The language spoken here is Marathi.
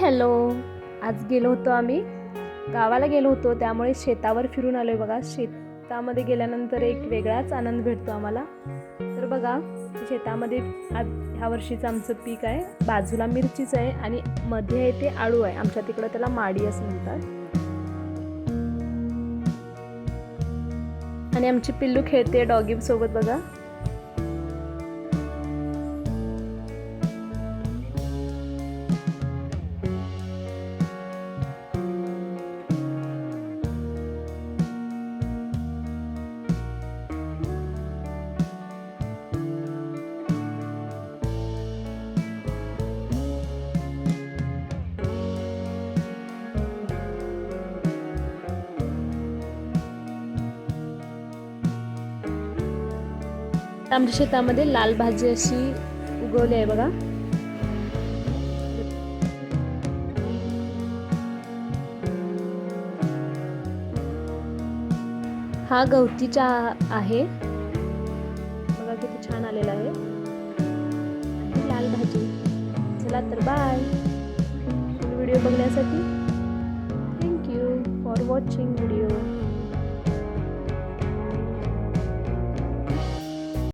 हॅलो. आज गेलो होतो आम्ही गावाला गेलो होतो, त्यामुळे शेतावर फिरून आलोय बघा. शेतामध्ये गेल्यानंतर एक वेगळाच आनंद भेटतो आम्हाला. तर बघा, शेतामध्ये आज ह्या वर्षीचं आमचं पीक आहे. बाजूला मिरचीच आहे आणि मध्ये आहे ते आळू आहे. आमच्या तिकडं त्याला माडी असं म्हणतात. आणि आमची पिल्लू खेळते डॉगी सोबत बघा. आमच्या शेतामध्ये लाल भाजी अशी उगवली आहे बघा. हा गवती चहा आहे बघा, किती छान आलेला आहे. आणि लाल भाजी. चला तर बाय. व्हिडिओ बघण्यासाठी थँक्यू फॉर वॉचिंग व्हिडिओ.